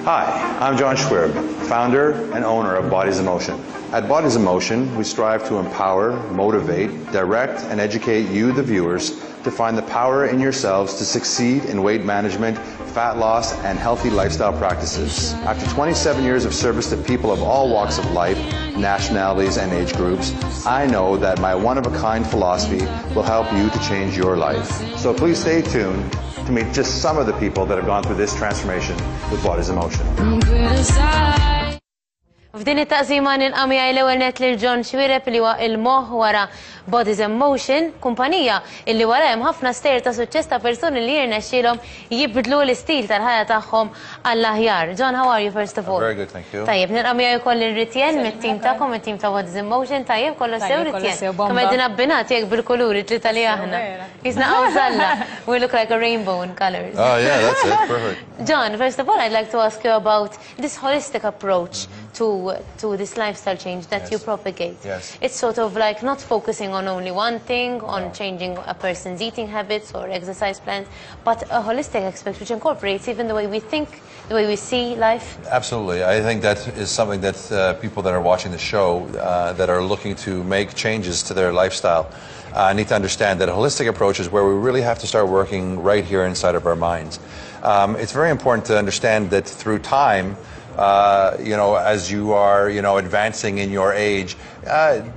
Hi, I'm Xuereb, founder and owner of Bodies in Motion. At Bodies in Motion, we strive to empower, motivate, direct, and educate you, the viewers, to find the power in yourselves to succeed in weight management, fat loss, and healthy lifestyle practices. After 27 years of service to people of all walks of life, nationalities, and age groups, I know that my one-of-a-kind philosophy will help you to change your life. So please stay tuned to meet just some of the people that have gone through this transformation with Bodies in Motion. F'din it-taqsima nilqamija l-ewwel net lil John Xuereb li huwa il-moħħ wara Bodies in Motion, kumpanija illi wara hemm ħafna stejjer ta' suċċess ta' persuni li jirnexxielhom jibdlu l-istil tal-ħajja tagħhom għall-aħjar. John, how are you first of all? Very good, thank you. Tajjeb, nilqamija wkoll ir-Ritjen mit-tim tagħkom, it-tim ta' Bodies in Motion, tajjeb kollu sew Ritjen. Kemm qegħdin abbinati jekk bil-kuluri tlieta li aħna. Jisna żalla. We look like a rainbow in colors. Oh yeah, that's it. Perfect. John, first of all, I'd like to ask you about this holistic approach to this lifestyle change that you propagate. Yes. It's sort of like not focusing on only one thing, on changing a person's eating habits or exercise plans, but a holistic aspect which incorporates even the way we think, the way we see life. Absolutely. I think that is something that people that are watching the show that are looking to make changes to their lifestyle need to understand that a holistic approach is where we really have to start working right here inside of our minds. It's very important to understand that through time, as you are, advancing in your age,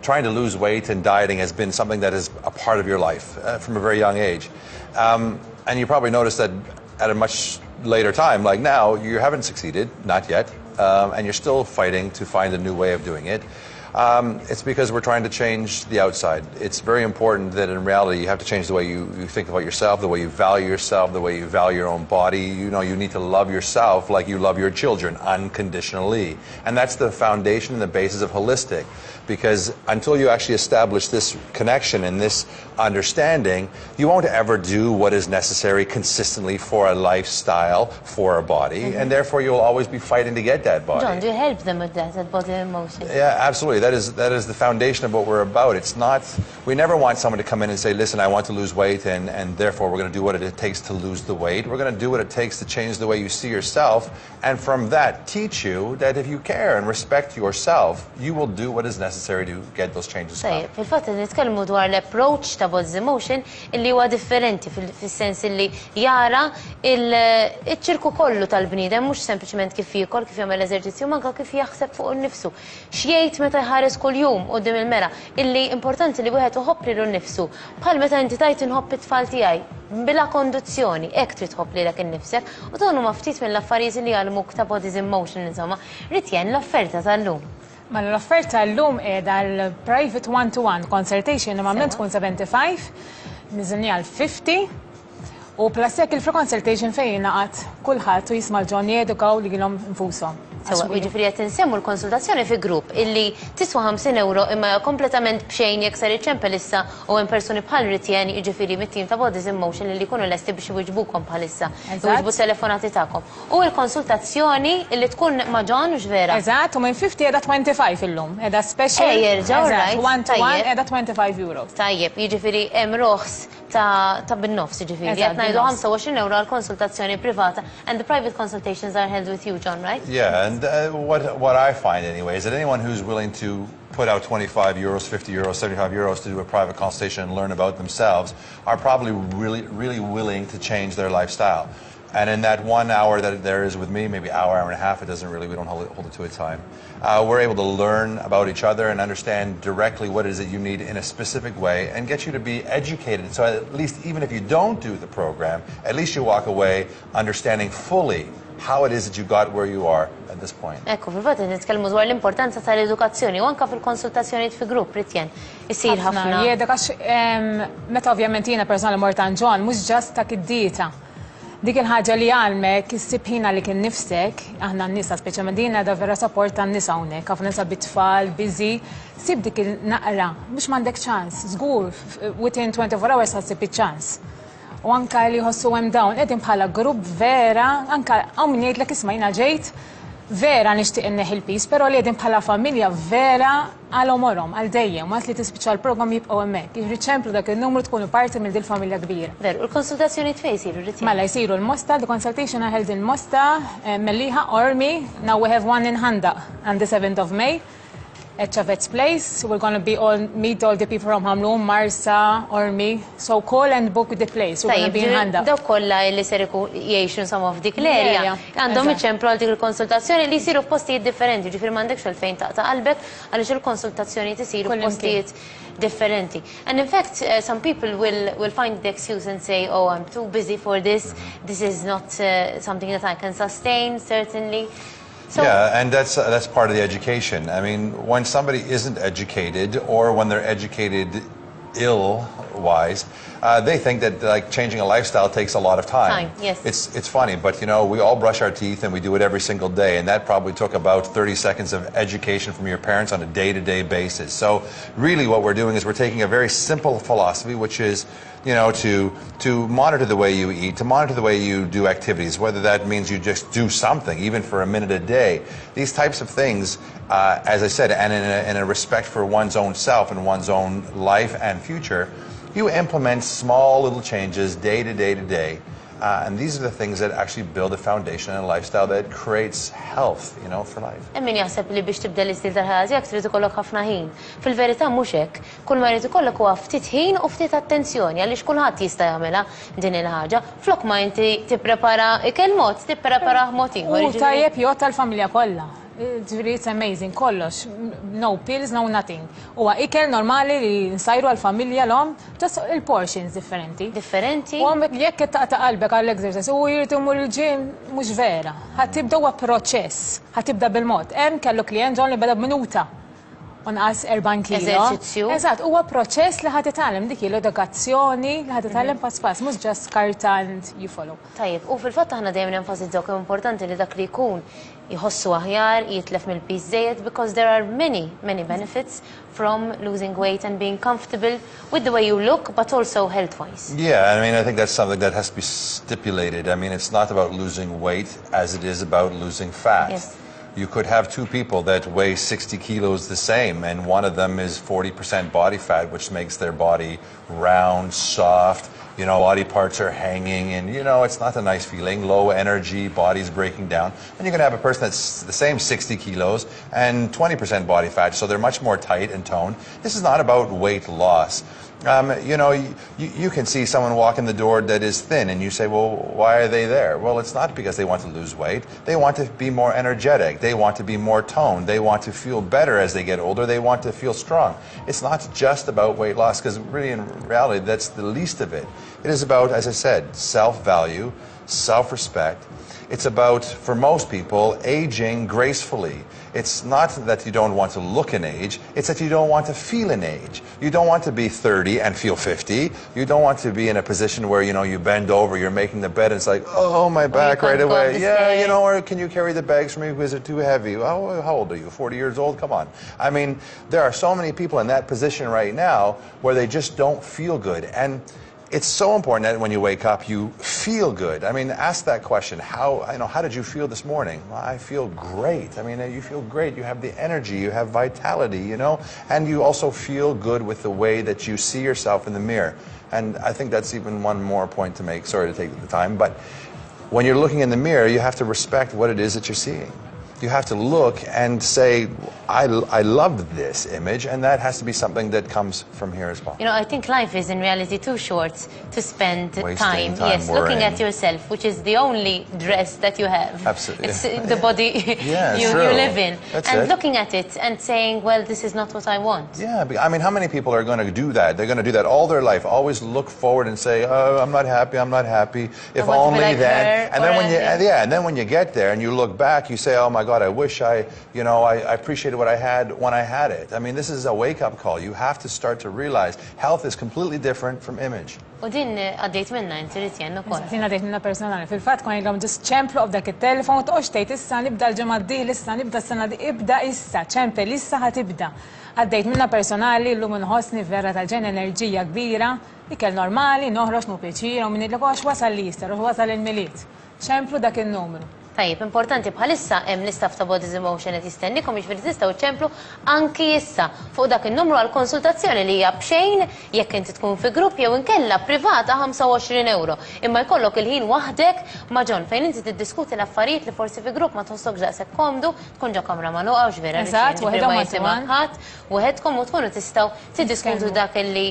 trying to lose weight and dieting has been something that is a part of your life from a very young age. And you probably noticed that at a much later time, like now, you haven't succeeded, not yet, and you're still fighting to find a new way of doing it. It's because we're trying to change the outside. It's very important that in reality you have to change the way you think about yourself, the way you value yourself, the way you value your own body. You need to love yourself like you love your children, unconditionally. And that's the foundation and the basis of holistic. Because until you actually establish this connection and this understanding, you won't ever do what is necessary consistently for a lifestyle, for a body, and therefore you'll always be fighting to get that body. John, do you help them with that, at Bodies in Motion? Yeah, absolutely. That is the foundation of what we're about. It's not, we never want someone to come in and say, listen, I want to lose weight and therefore we're going to do what it takes to lose the weight. We're going to do what it takes to change the way you see yourself, and from that teach you that if you care and respect yourself, you will do what is necessary to get those changes done. Fil-fatt nitkellmu dwar l-approach ta' Bodies in Motion illi huwa differenti fis-sens illi jara il-ċirku kollu tal-bniedem mhux sempliċement kif jiekol, kif jagħmel eżerċizzju, ma anke kif jaħseb fuq innifsu. X'jgħid meta jħares kuljum quddiem il-mera illi importanti li wieħed iħobb lilu nnifsu. Bħal meta inti tajt inħobb it-tfal tiegħi bila kondizzjoni, hekk trid tħobb lilek innifsek, u dawn huma ftit mill-affarijiet li għalmuk ta' Bodies in Motion insomma. Ritjen l-offerta tal-lum. Ma l-offerta l-lum qiegħda l-private one-to-one consultation normalment tkun 75, niżilni għal 50, u plus jekk il-free consultation fejn naqat kulħadd u jisma' l-ġon jedukaw li għilhom infushom. Jiġifieri qed insemmu l-konsultazzjoni fi grupp illi tiswa 50 euro imma kompletament b'xejn jekk sar iċċempel issa u hemm persuni bħal Ritjen jiġifieri mit-tim ta' Bodies in Motion li jkunu lesti biex iwiġbukom bħalissa. Iwiġbu telefonati tagħkom. U l-konsultazzjoni li tkun ma' John mhux vera. Eżatt, u minn 50 qiegħda 25 illum. Qiegħda special. Jerġgħu right. One-to-one qiegħda 25 euro. Tajjeb, jiġifieri hemm roħs ta' bin-nofs jiġifieri. Qed ngħidu 25 euro għal konsultazzjoni privata, and the private consultations are held with you, John, right? Yeah, and what I find anyway is that anyone who's willing to put out 25 euros, 50 euros, 75 euros to do a private consultation and learn about themselves are probably really willing to change their lifestyle. And in that 1 hour that there is with me, maybe hour and a half, we don't hold it to a time. We're able to learn about each other and understand directly what it is that you need in a specific way and get you to be educated. So at least even if you don't do the program, at least you walk away understanding fully how it is that you got where you are at this point. Ekku, fil-fatt nitkellmu dwar l-importanza tal-edukazzjoni u anke fil-konsultazzjonijiet fi grupp Ritjen. Isir ħafna. Jedek għax meta ovvjament jiena personali mortan John mhux ġast ta' id-dieta. Dik il-ħaġa li għalmek, is-sibħina li kien nifsek, aħna n-nisa, speċjalment din da vera support tan-nisa hawnhekk, ħafna nisa bit-tfal, busy, sib dik il-naqra, biex m'għandek ċans, żgur, within 24 hours ħassib iċ-ċans. U anka li ħossu hemm dawn, qegħdin bħala grupp vera, anka hawn min jgħidlek isma' jiena ġejt vera nixtieq inneħi l-pis, però li qegħdin bħala familja vera għal-omorom, għal-dejjem, waqt li tispiċċa l-programm jibqgħu hemmhekk. Jiġri ċemplu dak il-numru tkunu parti minn din familja kbira. Veru, l-konsultazzjoni fejn jsiru rritja? Mela jsiru l-Mosta, the consultation are held in Mosta, Melliħa, Ormi. Now we have one in Handa on the 7th of May. At Chavet's place. We're going to meet all the people from Hamlum, Marsa, Ormi. So call and book the place. We're going to be in Handa. Dawk kollha li ser jgħixu some of dik l-area. Għandhom iċemplu għal dik il-konsultazzjoni li jsiru f'postijiet differenti, ġifier m'għandekx għalfejn taqta' qalbek għaliex il-konsultazzjoni tisiru f'postijiet differenti. And in fact, some people will find the excuse and say, oh, I'm too busy for this. This is not something that I can sustain, certainly. So, yeah, and that's part of the education. I mean, when somebody isn't educated or when they're educated ill-wise, they think that like changing a lifestyle takes a lot of time. Yes. It's funny, but you know, we all brush our teeth and we do it every single day, and that probably took about 30 seconds of education from your parents on a day-to-day basis. So really what we're doing is we're taking a very simple philosophy, which is, you know, to monitor the way you eat, to monitor the way you do activities, whether that means you just do something, even for a minute a day. These types of things, as I said, and in a respect for one's own self and one's own life and future, you implement small little changes day to day to day. And these are the things that actually build a foundation and a lifestyle that creates health, you know, for life. Min jaħseb li biex tibda l-istil tal-ħajja tiegħek trid ikollok ħafna ħin. Fil-verità mhux hekk. Kull ma jrid ikollok huwa ftit ħin u ftit attenzjoni għaliex kulħadd jista' jagħmilha din il-ħaġa. Flok ma inti tipprepara ikel mod, tipprepara mod ieħor. U tajjeb jgħod tal-familja kollha. It's amazing, kollox. No pills, no nothing. Huwa ikel normali li nsajru għal-familja l-om, just il-portions differenti. Differenti? U għamek jekk taqta' qalbek għall-exercise, u jirtu mur il-ġim, mux vera. Ħatibda huwa proċess, ħatibda bil-mod. Hemm kellu klient ġon li beda b'minuta. Unqas 40 kilo. Eżerċizzju. Eżatt, huwa proċess li ħad itgħallem dik l-edukazzjoni li ħad itgħallem pass pass, mhux just karta and you follow. Tajjeb, u fil-fatt aħna dejjem nenfasizzaw kemm importanti li dak li jkun jħossu aħjar, jitlef mill-pis żejjed, because there are many benefits from losing weight and being comfortable with the way you look, but also health-wise. Yeah, I mean, I think that's something that has to be stipulated. I mean, it's not about losing weight as it is about losing fat. Yes. You could have two people that weigh 60 kilos the same, and one of them is 40% body fat, which makes their body round, soft, you know, body parts are hanging, and, you know, it's not a nice feeling, low energy, body's breaking down. And you're going to have a person that's the same 60 kilos and 20% body fat, so they're much more tight and toned. This is not about weight loss. You know, you can see someone walk in the door that is thin, and you say, well, why are they there? Well, it's not because they want to lose weight. They want to be more energetic. They want to be more toned. They want to feel better as they get older. They want to feel strong. It's not just about weight loss, because really, in reality, that's the least of it. It is about, as I said, self-value, self-respect. It's about, for most people, aging gracefully. It's not that you don't want to look an age, it's that you don't want to feel an age. You don't want to be 30 and feel 50. You don't want to be in a position where, you know, you bend over, you're making the bed, and it's like, oh, my back right away. Yeah, you know, or can you carry the bags for me because they're too heavy? Oh, how old are you? 40 years old? Come on. I mean, there are so many people in that position right now where they just don't feel good. And it's so important that when you wake up, you feel good. I mean, ask that question. How did you feel this morning? Well, I feel great. I mean, you feel great. You have the energy, you have vitality, you know, and you also feel good with the way that you see yourself in the mirror. And I think that's even one more point to make. Sorry to take the time, but when you're looking in the mirror, you have to respect what it is that you're seeing. You have to look and say, I love this image, and that has to be something that comes from here as well. You know, I think life is in reality too short to spend time yes, looking at yourself, which is the only dress that you have. Absolutely. It's the body yeah, you live in. That's and it. Looking at it and saying, well, this is not what I want. Yeah, I mean, how many people are going to do that? They're going to do that all their life, always look forward and say, oh, I'm not happy, I'm not happy. If only like then. her, and then when you, and then when you get there and you look back, you say, oh my God, I wish I appreciated what I had when I had it. I mean, this is a wake-up call. You have to start to realize health is completely different from image. U din għaddejt minna, inti rrit jennu kol. Din għaddejt minna personali. Fil-fat kon jgħidhom ġist ċemplu of dak il-telefon, toqx tgħid issa nibda l-ġimgħa d-dieħla, issa nibda s-sena di ibda issa, ċempel issa ħatibda. Għaddejt minna personali, llum inħossni vera tal-ġen enerġija kbira, ikel normali, noħroġ nu pjaċir, u minn id-lekox wasal l-ister, wasal il-miliet. ċemplu dak il-numru. Tajjeb, importanti bħalissa hemm l-istaff ta' Bodies in Motion qed jistennikom jiġifieri tistgħu ċemplu anki issa fuq dak in-numru għall konsultazzjoni li hija b'xejn jekk inti tkun fi grupp jew inkella privata 25 euro. Imma jkollok il-ħin waħdek ma' John fejn inti tiddiskuti l-affarijiet li forsi fi grupp ma tħossok daqshekk komdu, tkun ġo kamra magħluqa u ġvera ma jisimgħek ħadd, wieħedkom u tkunu tistgħu tiddiskutu dak li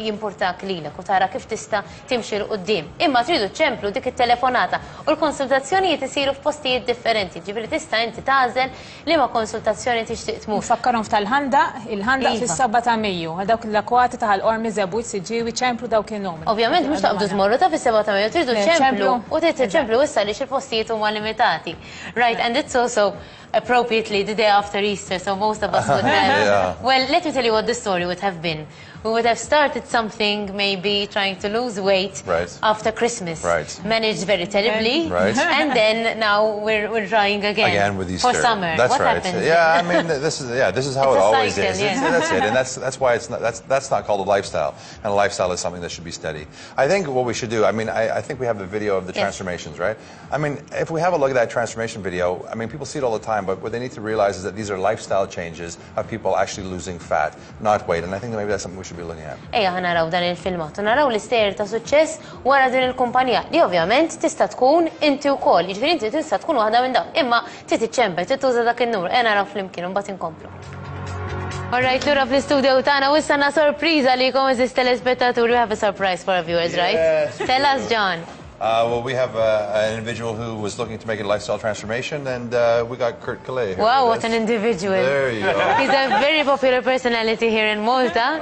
jimpurtak lilek u tara kif tista' timxi l qudiem. Imma tridu ċemplu dik it-telefonata u l-konsultazzjonijiet isiru f'postijiet differenti. Ġifieri tista' inti tagħżel liema konsultazzjoni tixtieq tmur. Nfakkarhom f'tal-ħandaq, il-ħandaq fis-7 ta' Mejju, għal dawk l-akwati ta' l-qormi żebut siġġiewi ċemplu dawk in-numri. Ovvjament mhux taqbdu tmorru ta' fis-7 ta' Mejju, tridu ċemplu u trid ċemplu issa li xil-postijiet huma limitati. Right, and it's also appropriately the day after Easter, so most of us would have. Well, let me tell you what the story would have been. We would have started something, maybe trying to lose weight after Christmas. Managed very terribly. And then now we're trying again with Easter. For summer. That's what right. happens? Yeah, I mean, this is how it always is. That's it. And that's why that's not called a lifestyle. And a lifestyle is something that should be steady. I think what we should do, I mean, I think we have the video of the transformations, right? I mean, if we have a look at that transformation video, I mean, people see it all the time, but what they need to realize is that these are lifestyle changes of people actually losing fat, not weight. And I think that maybe that's something we should be looking at. Ejja ħanaraw dan il-filmat, naraw l-istejjer ta' suċċess wara din il-kumpanija li ovvjament tista' tkun inti wkoll, jiġifieri inti tista' tkun waħda minn dawn, imma trid tiċċempel, trid tuża dak in-numru, naraw flimkien u mbagħad inkomplu. Alright, lura fl-istudio tagħna u issa sorpriża likom eżis telespettaturi. We have a surprise for our viewers, right? Tell us, John. Well, we have an individual who was looking to make a lifestyle transformation, and we got Calleja. Wow, what an individual. There you go. He's a very popular personality here in Malta.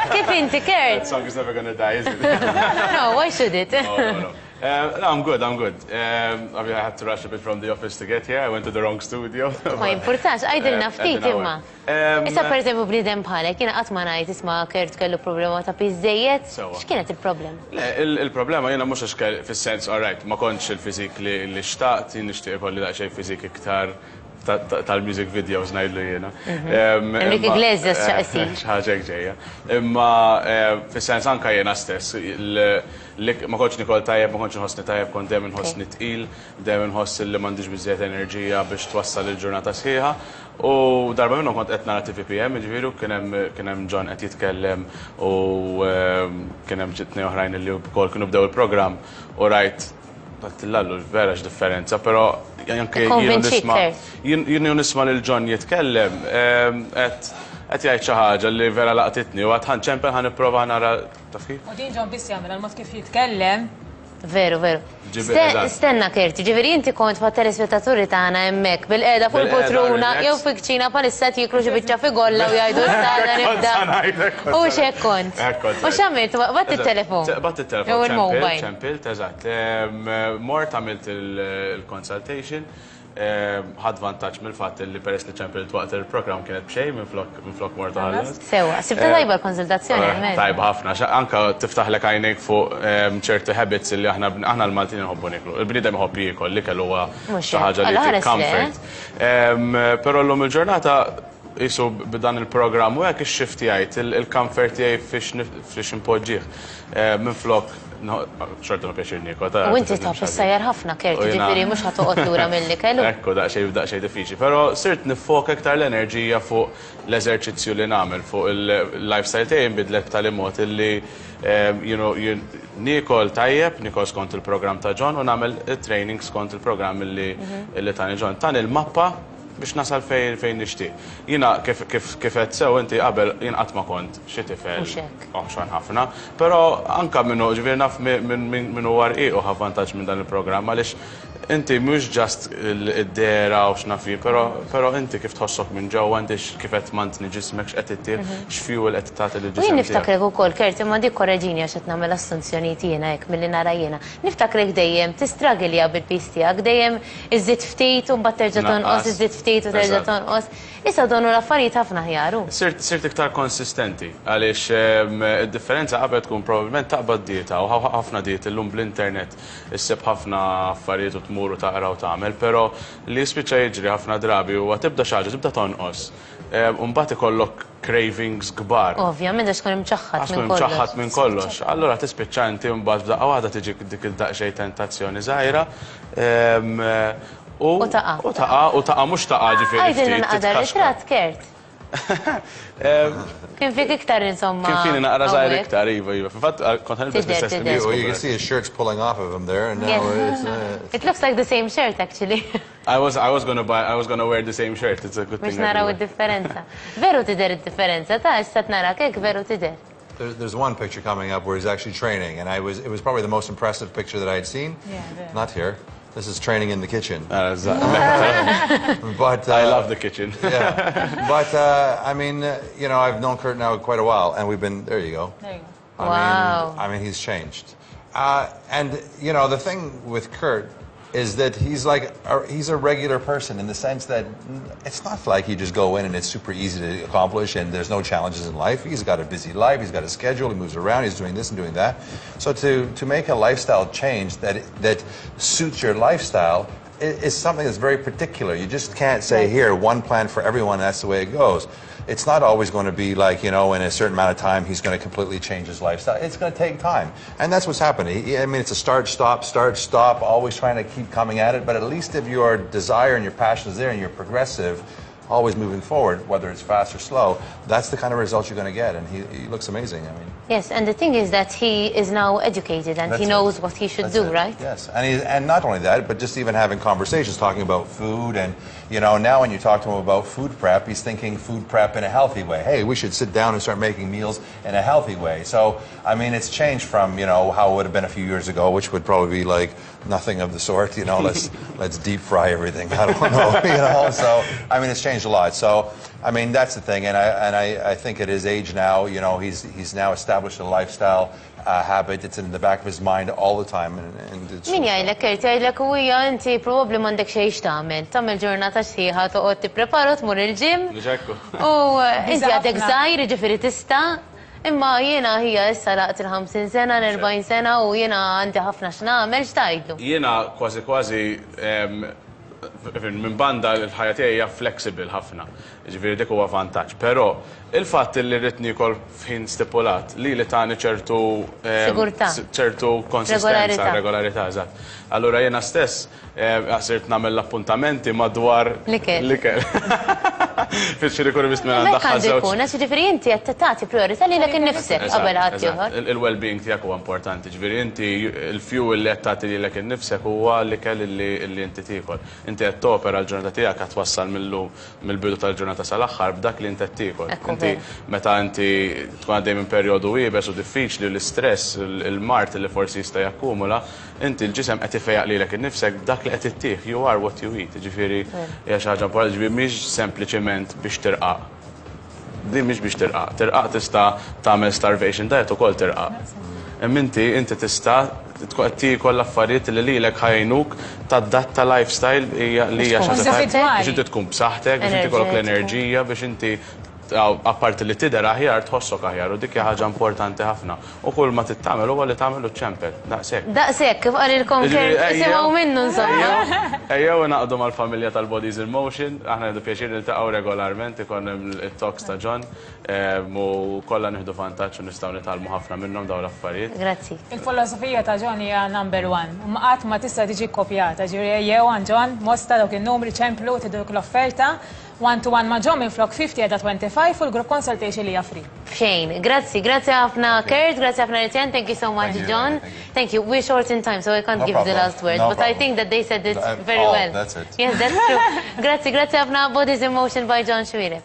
Kif inti, Kurt? That song is never going to die, is it? No, why should it? No. No, I'm good. I mean, I had to rush a bit from the office to get here. I went to the wrong studio. Ma importax, għajdilna ftit imma. Issa per eżempju bniedem bħalek, jiena qatt ma ngħid isma' Kurt kellu problema ta' piżejjed. X'kienet il-problem? Il-problema jiena mhux għax fis-sens, all right, ma kontx il-fiżik li xtaqt, nixtieq ikolli daqsxejn fiżik iktar tal-music videos ngħidlu jiena. Enrique Iglesias x'aqsi. Ħaġa ġejja. Imma fis-sens anke jiena stess ma kontx nikol tajjeb, ma kontx inħossni tajjeb, kont dejjem inħossni tqil, dejjem inħoss li m'għandix biżżejjed enerġija biex twassal il-ġurnata sħiħa. U darba minnhom kont qed nara TVPM, jiġifieri kien hemm John qed jitkellem u kien hemm ġitni oħrajn li wkoll kienu bdew il-programm u rajt lallu vera x'differenza, però anke jienu nisma' lil John jitkellem qed jgħid xi ħaġa li vera laqtitni u għad ħanċempel ħanipprova nara taf kif. U din John biss jagħmel għal-mod kif jitkellem. Veru. Stenna Kerti, ġifieri inti kont ma' telespettaturi tagħna hemmhekk bil-qiegħda fuq il-poltruna jew fi kċina bħalissa jikru xi biċċa fi golla u jgħidu issa nibda. U x'hekk kont. U x'għamilt? Batt it-telefon. Batt it-telefon. ċempilt, eżatt. Mort għamilt il-consultation. ħad vantaġġ mill-fatt li peress li ċempilt waqt il-programm kienet b'xejn minflok mort ħallas. Sewa, sibta tajba l-konsultazzjoni għalmen. Tajba ħafna, anka tiftaħlek għajnejk fuq ċerti habits li aħna l-Maltin nħobbu niklu. Il-bniedem iħobb jiekol li kellu huwa xi ħaġa li tik comfort. Però llum il-ġurnata jisu b'dan il-programm u hekk ix-xifti jgħid il-comfort tiegħi fiex impoġġih. Minflok xorta ma pjaċir nikol. U inti taf issajjar ħafna Kerti, ġifieri mhux ħatoqgħod lura mill-ikel. Ekku daqsxejn diffiċli, però sirt niffoka iktar l-enerġija fuq l-eżerċizzju li nagħmel, fuq il-lifestyle tiegħi nbidlet b'tali mod illi nikol tajjeb, nikol skont il-programm ta' John u nagħmel training skont il-programm illi tani John. Tani il-mappa biex nasal fejn nixtieq. Jiena kif qed sew inti qabel jien qatt ma kont xi tifel oħxan ħafna, però anke minnu ġifieri naf minn huwa rqiq u ħaf vantaġġ minn dan il-programm għaliex inti mhux ġast id-dera u x'nafi, però inti kif tħossok minn ġewwa inti kif qed mantni ġismek x'qed ittir, x'fuel qed tagħti lill-ġisem. U jien niftakrek ukoll Kerti ma dik korreġini għax qed nagħmel assunzjonijiet jiena hekk milli nara jiena. Niftakrek dejjem tistragilja bil-pis tiegħek, dejjem iżid ftit u mbagħad terġa' tonqos iżid ftit u terġa' tonqos. Issa donu l-affarijiet ħafna ħjaru. Sirt iktar konsistenti, għaliex id-differenza qabel tkun probabbilment taqbad dieta u ħafna diet illum bl-internet issib ħafna affarijiet u tmur u taqra u tagħmel, però li jispiċċa jiġri ħafna drabi huwa tibda xi ħaġa, tibda tonqos. Mbagħad ikollok cravings kbar. Ovvjament għax tkun imċaħħad minn kollox. Imċaħħad minn kollox. Allura tispiċċa inti mbagħad f'daqqa waħda tiġik dik il-daqsxejn tentazzjoni żgħira. U taqa mhux taqa ġifieri. Għajdilna naqadar ritratt Kert. Kien fik iktar insomma. Kien fini naqra żgħir iktar, iva. Fil-fatt kont ħanilbes l-istess You can see his shirt's pulling off of him there, and now it's... It looks like the same shirt actually. I was gonna wear the same shirt. It's a good thing. Biex naraw id-differenza. Veru tidher id-differenza, ta' issa nara kek veru tidher. There's one picture coming up where he's actually training, and it was probably the most impressive picture that I had seen. Yeah, not here. This is training in the kitchen. But I love the kitchen. Yeah, but I mean, you know, I've known Kurt now quite a while, and we've been. There you go. There you go. Wow. I mean, he's changed. And you know, the thing with Kurt is that he's a regular person in the sense that it's not like you just go in and it's super easy to accomplish and there's no challenges in life. He's got a busy life, he's got a schedule, he moves around, he's doing this and doing that. So to make a lifestyle change that suits your lifestyle is something that's very particular. You just can't say, here, one plan for everyone, and that's the way it goes. It's not always going to be like, you know, in a certain amount of time, he's going to completely change his lifestyle. It's going to take time. And that's what's happening. I mean, it's a start, stop, always trying to keep coming at it. But at least if your desire and your passion is there and you're progressive, always moving forward, whether it's fast or slow, that's the kind of results you're going to get. And he looks amazing. I mean. Yes, and the thing is that he is now educated and he knows what he should do, right? Yes, and not only that, but just even having conversations, talking about food, and you know, now when you talk to him about food prep, he's thinking food prep in a healthy way. Hey, we should sit down and start making meals in a healthy way. So, I mean, it's changed from, you know, how it would have been a few years ago, which would probably be like nothing of the sort. You know, let's deep fry everything. I don't know, you know. So, I mean, it's changed a lot. So, I mean, that's the thing, and I think at his age now, you know, he's now established a lifestyle habit. It's in the back of his mind all the time, and it's. Min jgħidlek Kert, jgħidlek u hija inti probabbli m'għandek xejn tagħmel ġurnata sħiħa toqgħod tipprepara tmur il-ġim. U inti għadek żgħir, jiġifieri tista'. Imma jiena hija issa laqt il-50 sena, l-40 sena u jiena għandi ħafna x'nagħmel x'tgħidlu. Jiena kważi minn banda l-ħajja tiegħi hija flexible ħafna. Ġifieri dik huwa vantaġġ. Però il-fatt li rrid nikol f'ħin stipulat li tagħni ċertu sigurtà, ċertu konsistenza, regolarità, eżatt. Allura jiena stess sirt nagħmel l-appuntamenti madwar l-ikel. Fiċċiri kurri bist minn għandaħħa żewġ. Ġifieri inti qed tagħti priorità lilek innifsek qabel ħadd ieħor. Il-well-being tiegħek huwa importanti. Ġifieri inti il-fuel li qed tagħti lilek innifsek huwa l-ikel li inti tiekol. Inti qed topera l-ġurnata tiegħek qed twassal mill-bidu tal-ġurnata sal-aħħar b'dak li inti qed tiekol. Inti meta inti tkun għaddej minn perjodu wiebes u diffiċli l-istress, il-mart li forsi jista' jakkumula, inti l-ġisem qed ifejjaq lilek innifsek b'dak li qed ittieħ. You are what you eat. Ġifieri hija xi ħaġa importanti, ġifieri mhix sempliċement biex tirqaq. Din mhix biex tirqaq. Tirqaq tista' tagħmel starvation diet ukoll tirqaq. Inti tista' tiekol l-affarijiet li lilek ħajnuk tad-datta lifestyle li hija xi ħaġa biex inti tkun b'saħħtek, biex inti kollok l-enerġija, biex inti apparti li tidher aħjar tħossok aħjar u dik hija ħaġa importanti ħafna. U kull ma tittamel huwa li tagħmel ċempel. Daqshekk. Daqshekk kif qalilkom Kert isimgħu minnu insomma. Ejjew naqdu mal-familja tal-Bodies in Motion, aħna nieħdu pjaċir niltaqgħu regolarment, ikun hemm it-talks ta' John u kollha nieħdu vantaġġ u nistgħu nitgħallmu ħafna minnhom dawn l-affarijiet. Grazzi. Il-filosofija ta' John hija number one. U qatt ma tista' tiġi kkopjata. Ġifieri jew għand John mosta dawk in-numri ċemplu tiduk l-offerta. 1-to-1 ma' John minn flok 50 għedha 25 u l-group consultation li hija free. Xejn, grazzi ħafna Kert, grazzi ħafna Etienne, thank you so much John. Thank you. We're short in time, so I can't give the last word, but I think that they said this very well. That's it. Yes, that's true. Grazzi ħafna Bodies in Motion by John Xuereb.